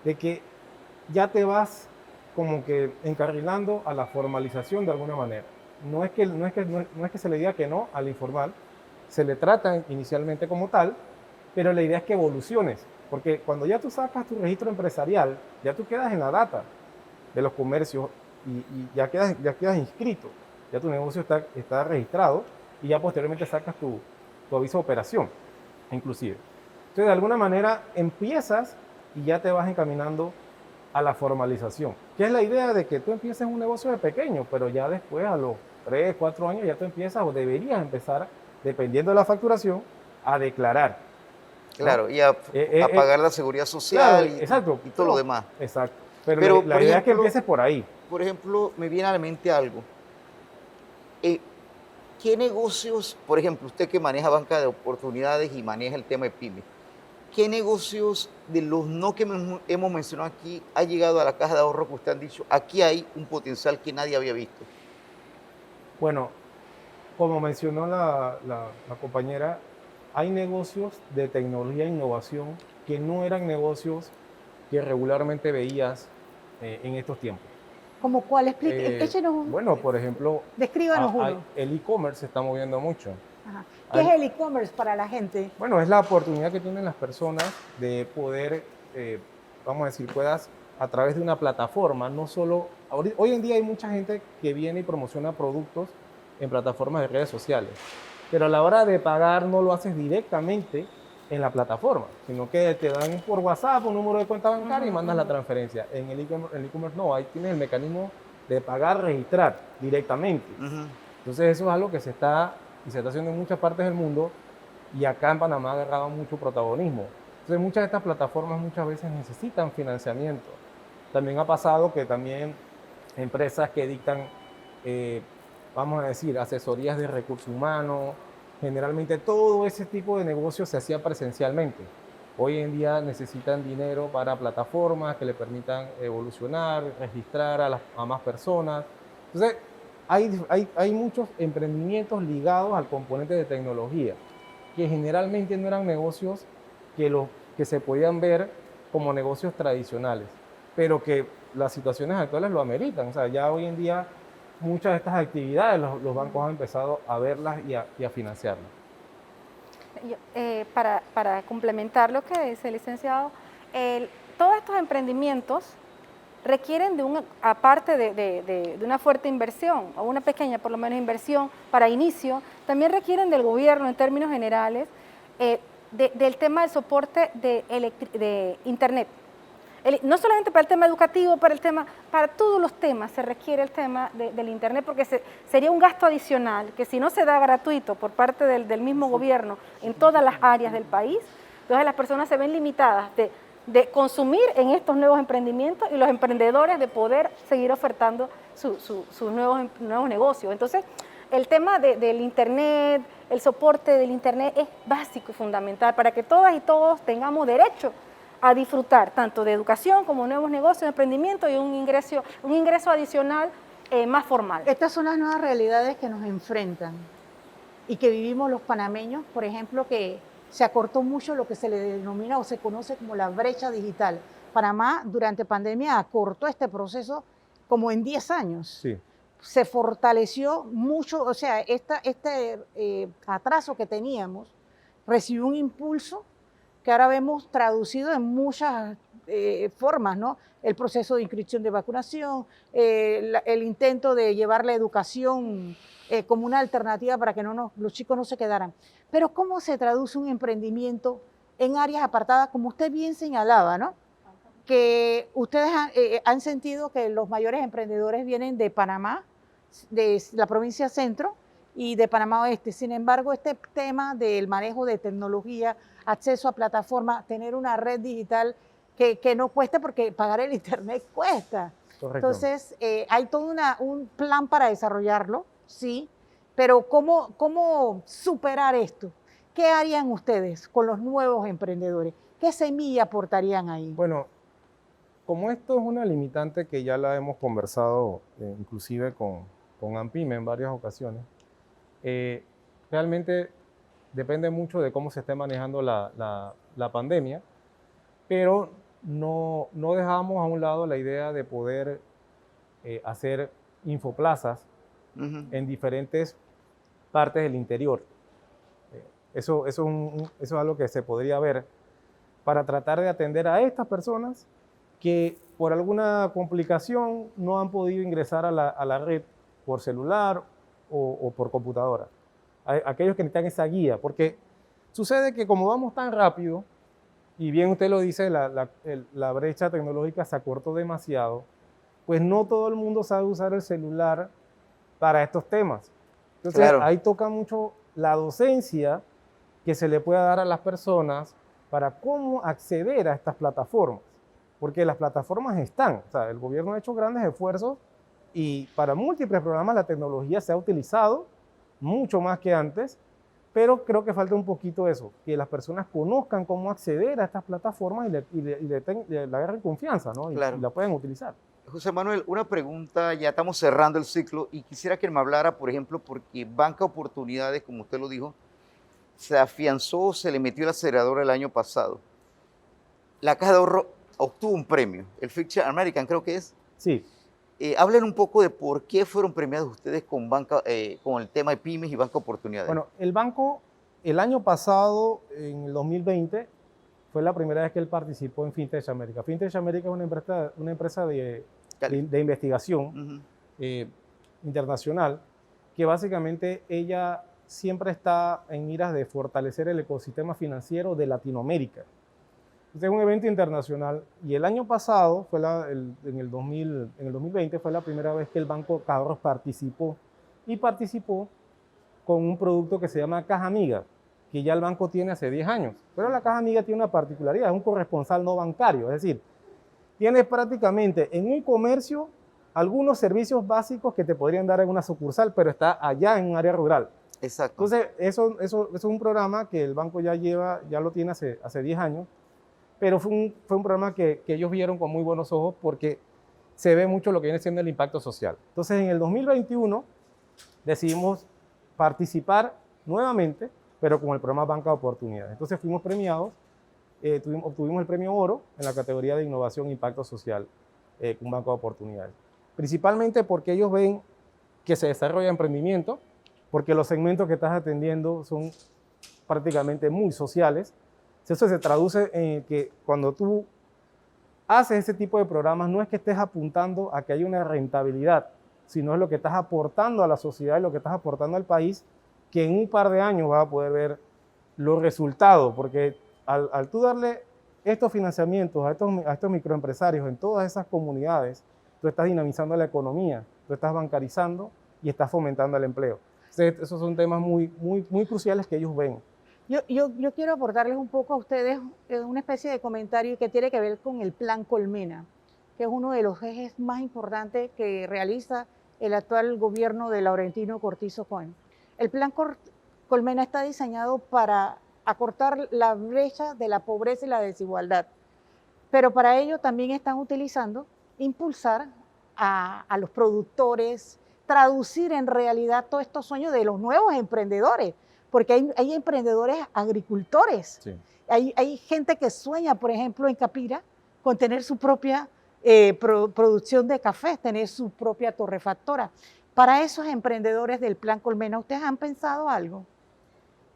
de que ya te vas como que encarrilando a la formalización de alguna manera. No es que se le diga que no al informal, se le trata inicialmente como tal, pero la idea es que evoluciones, porque cuando ya tú sacas tu registro empresarial, ya tú quedas en la data de los comercios y ya quedas inscrito, ya tu negocio está registrado y ya posteriormente sacas tu aviso de operación, inclusive. Entonces, de alguna manera empiezas y ya te vas encaminando a la formalización, que es la idea de que tú empieces un negocio de pequeño, pero ya después a los 3, 4 años ya tú empiezas o deberías empezar, dependiendo de la facturación, a declarar. Claro, ¿no? Y a pagar la seguridad social, claro, exacto, y todo lo demás. Exacto, pero la idea es que empieces por ahí. Por ejemplo, me viene a la mente algo. ¿Qué negocios, por ejemplo, usted que maneja banca de oportunidades y maneja el tema de pymes, qué negocios de los no que hemos mencionado aquí ha llegado a la caja de ahorro que usted han dicho, aquí hay un potencial que nadie había visto? Bueno, como mencionó la compañera, hay negocios de tecnología e innovación que no eran negocios que regularmente veías en estos tiempos. ¿Cómo cuál? Échenos un... Bueno, por ejemplo, descríbanos uno. El e-commerce se está moviendo mucho. Ajá. ¿Qué es el e-commerce para la gente? Bueno, es la oportunidad que tienen las personas de poder, vamos a decir, puedas a través de una plataforma, no solo... Hoy en día hay mucha gente que viene y promociona productos en plataformas de redes sociales, pero a la hora de pagar no lo haces directamente en la plataforma, sino que te dan por WhatsApp un número de cuenta bancaria y mandas la transferencia. En el e-commerce no, ahí tienes el mecanismo de pagar, registrar directamente. Entonces eso es algo que se está haciendo en muchas partes del mundo y acá en Panamá ha agarrado mucho protagonismo. Entonces muchas de estas plataformas muchas veces necesitan financiamiento. También ha pasado que también empresas que dictan, vamos a decir, asesorías de recursos humanos, generalmente todo ese tipo de negocios se hacía presencialmente. Hoy en día necesitan dinero para plataformas que le permitan evolucionar, registrar a más personas. Entonces, hay muchos emprendimientos ligados al componente de tecnología, que generalmente no eran negocios que se podían ver como negocios tradicionales, pero que las situaciones actuales lo ameritan. O sea, ya hoy en día muchas de estas actividades los bancos han empezado a verlas y a financiarlas. Para complementar lo que dice el licenciado, todos estos emprendimientos requieren aparte de una fuerte inversión, o una pequeña por lo menos inversión para inicio, también requieren del gobierno en términos generales, del tema del soporte de Internet. No solamente para el tema educativo, para todos los temas se requiere el tema del Internet, porque sería un gasto adicional que si no se da gratuito por parte del mismo gobierno en todas las áreas del país, entonces las personas se ven limitadas de consumir en estos nuevos emprendimientos y los emprendedores de poder seguir ofertando sus nuevos negocios. Entonces, el tema del Internet, el soporte del Internet es básico y fundamental para que todas y todos tengamos derecho a disfrutar tanto de educación como nuevos negocios, emprendimiento y un ingreso adicional más formal. Estas son las nuevas realidades que nos enfrentan y que vivimos los panameños, por ejemplo, que se acortó mucho lo que se le denomina o se conoce como la brecha digital. Panamá durante pandemia acortó este proceso como en 10 años. Sí. Se fortaleció mucho, o sea, este atraso que teníamos recibió un impulso que ahora vemos traducido en muchas formas, ¿no? El proceso de inscripción de vacunación, el intento de llevar la educación como una alternativa para que los chicos no se quedaran. Pero ¿cómo se traduce un emprendimiento en áreas apartadas, como usted bien señalaba, ¿no? Que ustedes han sentido que los mayores emprendedores vienen de Panamá, de la provincia Centro y de Panamá Oeste. Sin embargo, este tema del manejo de tecnología, acceso a plataformas, tener una red digital que no cueste, porque pagar el Internet cuesta. Correcto. Entonces, hay todo un plan para desarrollarlo, sí, pero ¿cómo superar esto? ¿Qué harían ustedes con los nuevos emprendedores? ¿Qué semilla aportarían ahí? Bueno, como esto es una limitante que ya la hemos conversado inclusive con AMPIME en varias ocasiones, realmente depende mucho de cómo se esté manejando la pandemia, pero no dejamos a un lado la idea de poder hacer infoplazas en diferentes partes del interior. Eso es algo que se podría ver para tratar de atender a estas personas que por alguna complicación no han podido ingresar a la red por celular o por computadora. Aquellos que necesitan esa guía, porque sucede que como vamos tan rápido, y bien usted lo dice, la brecha tecnológica se acortó demasiado, pues no todo el mundo sabe usar el celular para estos temas. Entonces, claro, ahí toca mucho la docencia que se le pueda dar a las personas para cómo acceder a estas plataformas, porque las plataformas están, o sea, el gobierno ha hecho grandes esfuerzos y para múltiples programas la tecnología se ha utilizado mucho más que antes, pero creo que falta un poquito eso, que las personas conozcan cómo acceder a estas plataformas y le agarren confianza, ¿no? Claro. Y la pueden utilizar. José Manuel, una pregunta, ya estamos cerrando el ciclo y quisiera que me hablara, por ejemplo, porque Banca Oportunidades, como usted lo dijo, se afianzó, se le metió el acelerador el año pasado. La Caja de Ahorro obtuvo un premio, el Future American creo que es. Sí. Hablen un poco de por qué fueron premiados ustedes con el tema de pymes y Banca Oportunidades. Bueno, el banco, el año pasado, en el 2020, fue la primera vez que él participó en Fintech America. Fintech America es una empresa de investigación internacional que básicamente ella siempre está en miras de fortalecer el ecosistema financiero de Latinoamérica. Este es un evento internacional y el año pasado, en el 2020, fue la primera vez que el Banco de Ahorros participó con un producto que se llama Caja Amiga, que ya el banco tiene hace 10 años. Pero la Caja Amiga tiene una particularidad, es un corresponsal no bancario, es decir, tienes prácticamente en un comercio algunos servicios básicos que te podrían dar en una sucursal, pero está allá en un área rural. Exacto. Entonces, eso es un programa que el banco ya lo tiene hace 10 años, pero fue un programa que ellos vieron con muy buenos ojos porque se ve mucho lo que viene siendo el impacto social. Entonces, en el 2021 decidimos participar nuevamente, pero con el programa Banca de Oportunidades. Entonces, fuimos premiados, obtuvimos el premio oro en la categoría de Innovación e Impacto Social con Banca de Oportunidades. Principalmente porque ellos ven que se desarrolla emprendimiento, porque los segmentos que estás atendiendo son prácticamente muy sociales. Eso se traduce en que cuando tú haces ese tipo de programas, no es que estés apuntando a que haya una rentabilidad, sino es lo que estás aportando a la sociedad y lo que estás aportando al país, que en un par de años vas a poder ver los resultados, porque al tú darle estos financiamientos a estos microempresarios en todas esas comunidades, tú estás dinamizando la economía, tú estás bancarizando y estás fomentando el empleo. Entonces, esos son temas muy cruciales que ellos ven. Yo quiero aportarles un poco a ustedes una especie de comentario que tiene que ver con el Plan Colmena, que es uno de los ejes más importantes que realiza el actual gobierno de Laurentino Cortizo Cohen. El Plan Colmena está diseñado para acortar la brecha de la pobreza y la desigualdad, pero para ello también están utilizando impulsar a los productores, traducir en realidad todos estos sueños de los nuevos emprendedores, porque hay emprendedores agricultores, Sí. Hay gente que sueña, por ejemplo, en Capira, con tener su propia producción de café, tener su propia torrefactora. Para esos emprendedores del Plan Colmena, ¿ustedes han pensado algo?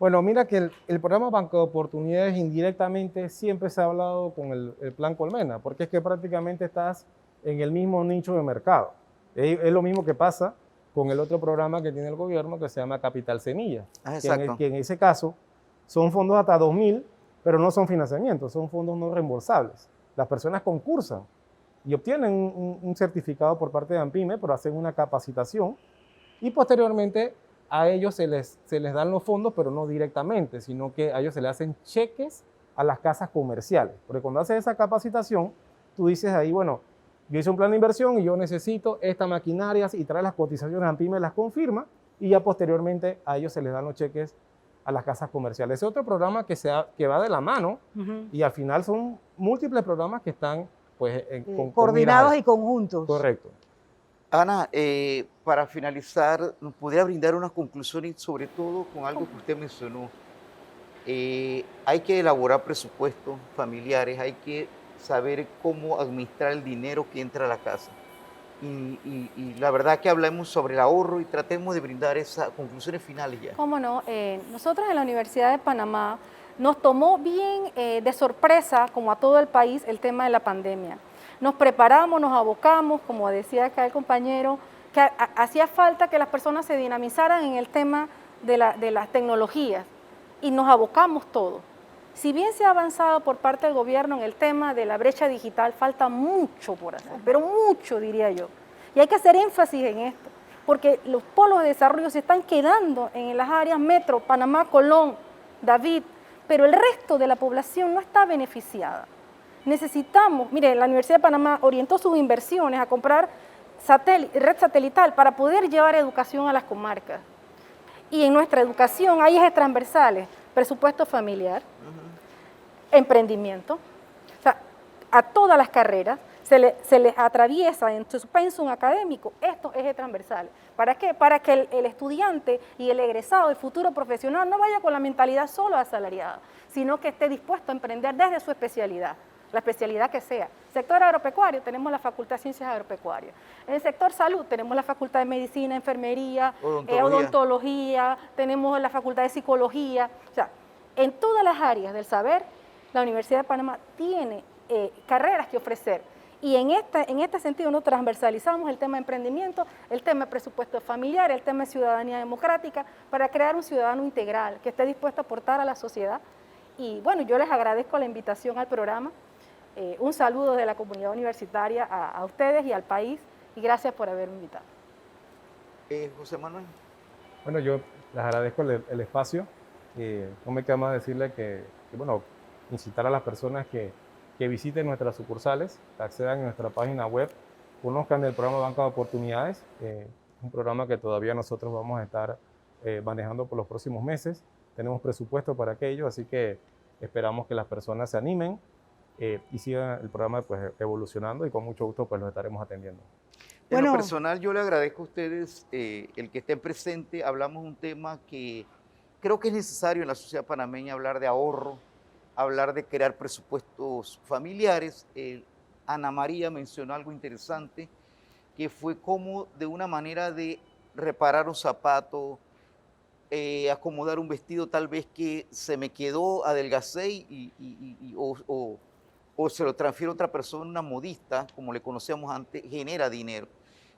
Bueno, mira que el programa Banco de Oportunidades indirectamente siempre se ha hablado con el Plan Colmena, porque es que prácticamente estás en el mismo nicho de mercado. Es lo mismo que pasa con el otro programa que tiene el gobierno que se llama Capital Semilla, Exacto. que en ese caso son fondos hasta 2.000, pero no son financiamientos, son fondos no reembolsables. Las personas concursan y obtienen un certificado por parte de ANPYME, pero hacen una capacitación y posteriormente a ellos se les dan los fondos, pero no directamente, sino que a ellos se les hacen cheques a las casas comerciales. Porque cuando haces esa capacitación, tú dices ahí, bueno, yo hice un plan de inversión y yo necesito esta maquinaria y trae las cotizaciones, ANPYME las confirma y ya posteriormente a ellos se les dan los cheques a las casas comerciales. Ese otro programa que va de la mano y al final son múltiples programas que están pues, coordinados y conjuntos. Correcto. Ana, para finalizar, ¿nos pudiera brindar unas conclusiones, sobre todo con algo que usted mencionó? Hay que elaborar presupuestos familiares, hay que saber cómo administrar el dinero que entra a la casa. Y la verdad que hablemos sobre el ahorro y tratemos de brindar esas conclusiones finales ya. ¿Cómo no? Nosotros en la Universidad de Panamá nos tomó bien de sorpresa, como a todo el país, el tema de la pandemia. Nos preparamos, nos abocamos, como decía acá el compañero, que hacía falta que las personas se dinamizaran en el tema de las tecnologías y nos abocamos todos. Si bien se ha avanzado por parte del gobierno en el tema de la brecha digital, falta mucho por hacer, pero mucho diría yo. Y hay que hacer énfasis en esto, porque los polos de desarrollo se están quedando en las áreas metro, Panamá, Colón, David, pero el resto de la población no está beneficiada. Necesitamos, mire, la Universidad de Panamá orientó sus inversiones a comprar red satelital para poder llevar educación a las comarcas. Y en nuestra educación hay ejes transversales, presupuesto familiar, emprendimiento, o sea, a todas las carreras se les atraviesa en su pensum académico estos ejes transversales. ¿Para qué? Para que el estudiante y el egresado, el futuro profesional, no vaya con la mentalidad solo asalariada, sino que esté dispuesto a emprender desde su especialidad, la especialidad que sea. Sector agropecuario, tenemos la Facultad de Ciencias Agropecuarias. En el sector salud, tenemos la Facultad de Medicina, Enfermería, Odontología, tenemos la Facultad de Psicología. O sea, en todas las áreas del saber, la Universidad de Panamá tiene carreras que ofrecer. Y en este sentido nosotros transversalizamos el tema de emprendimiento, el tema de presupuesto familiar, el tema de ciudadanía democrática, para crear un ciudadano integral que esté dispuesto a aportar a la sociedad. Y bueno, yo les agradezco la invitación al programa. Un saludo de la comunidad universitaria a ustedes y al país, y gracias por haberme invitado. José Manuel. Bueno, yo les agradezco el espacio. No me queda más decirle bueno, incitar a las personas que visiten nuestras sucursales, accedan a nuestra página web, conozcan el programa Banca de Oportunidades, un programa que todavía nosotros vamos a estar manejando por los próximos meses. Tenemos presupuesto para aquello, así que esperamos que las personas se animen y sigan el programa pues, evolucionando, y con mucho gusto pues, los estaremos atendiendo. En lo personal, yo le agradezco a ustedes el que estén presentes. Hablamos de un tema que creo que es necesario en la sociedad panameña, hablar de ahorro, hablar de crear presupuestos familiares. Ana María mencionó algo interesante, que fue como de una manera de reparar un zapato, acomodar un vestido tal vez que se me quedó, adelgacé o se lo transfiero a otra persona, una modista, como le conocíamos antes, genera dinero.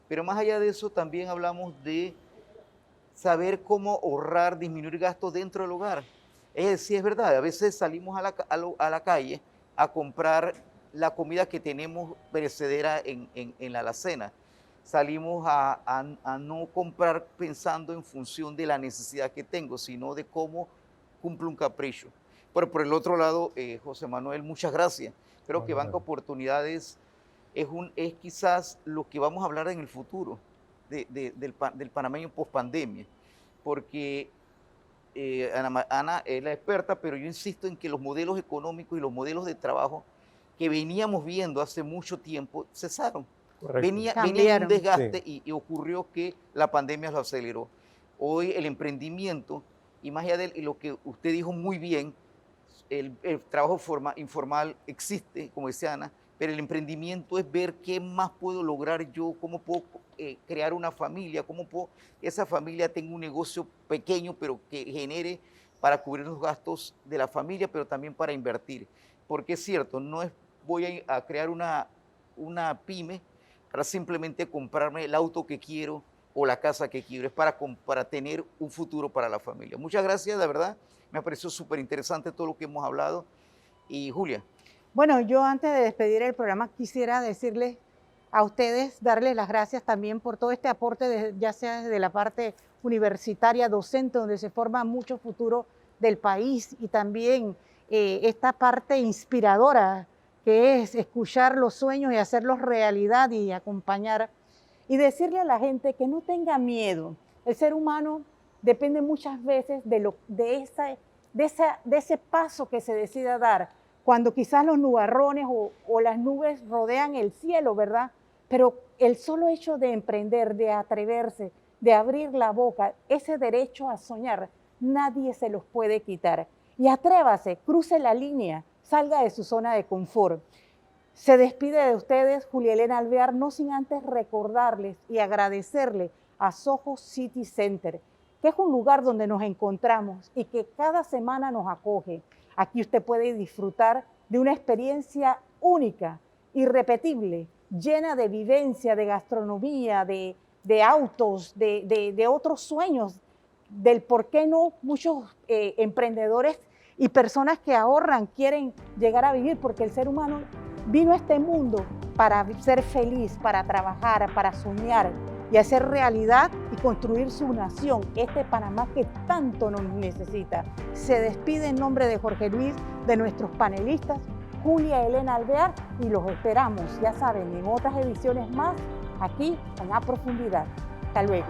Pero más allá de eso, también hablamos de saber cómo ahorrar, disminuir gastos dentro del hogar. Es decir, es verdad, a veces salimos a la calle a comprar la comida que tenemos perecedera en la alacena. Salimos a no comprar pensando en función de la necesidad que tengo, sino de cómo cumplo un capricho. Pero por el otro lado, José Manuel, muchas gracias. Creo que Banca Oportunidades es quizás lo que vamos a hablar en el futuro del panameño post-pandemia, porque Ana es la experta, pero yo insisto en que los modelos económicos y los modelos de trabajo que veníamos viendo hace mucho tiempo cesaron. Venía un desgaste, sí. y ocurrió que la pandemia lo aceleró. Hoy el emprendimiento, y más allá de lo que usted dijo muy bien, el trabajo informal existe, como decía Ana, pero el emprendimiento es ver qué más puedo lograr yo, cómo puedo crear una familia, cómo puedo que esa familia tenga un negocio pequeño, pero que genere para cubrir los gastos de la familia, pero también para invertir. Porque es cierto, no es voy a crear una pyme para simplemente comprarme el auto que quiero o la casa que quiero, es para tener un futuro para la familia. Muchas gracias, de verdad, me pareció súper interesante todo lo que hemos hablado. Y Julia. Bueno, yo antes de despedir el programa quisiera decirles a ustedes, darles las gracias también por todo este aporte, ya sea desde la parte universitaria, docente, donde se forma mucho futuro del país, y también esta parte inspiradora que es escuchar los sueños y hacerlos realidad y acompañar. Y decirle a la gente que no tenga miedo. El ser humano depende muchas veces de ese paso que se decida dar, cuando quizás los nubarrones o las nubes rodean el cielo, ¿verdad? Pero el solo hecho de emprender, de atreverse, de abrir la boca, ese derecho a soñar, nadie se los puede quitar. Y atrévase, cruce la línea, salga de su zona de confort. Se despide de ustedes Julia Elena Alvear, no sin antes recordarles y agradecerle a Soho City Center, que es un lugar donde nos encontramos y que cada semana nos acoge. Aquí usted puede disfrutar de una experiencia única, irrepetible, llena de vivencia, de gastronomía, de autos, de otros sueños, del por qué no muchos emprendedores y personas que ahorran quieren llegar a vivir, porque el ser humano vino a este mundo para ser feliz, para trabajar, para soñar y hacer realidad y construir su nación, este Panamá que tanto nos necesita. Se despide en nombre de Jorge Luis, de nuestros panelistas, Julia Elena Alvear, y los esperamos, ya saben, en otras ediciones más, aquí en A Profundidad. Hasta luego.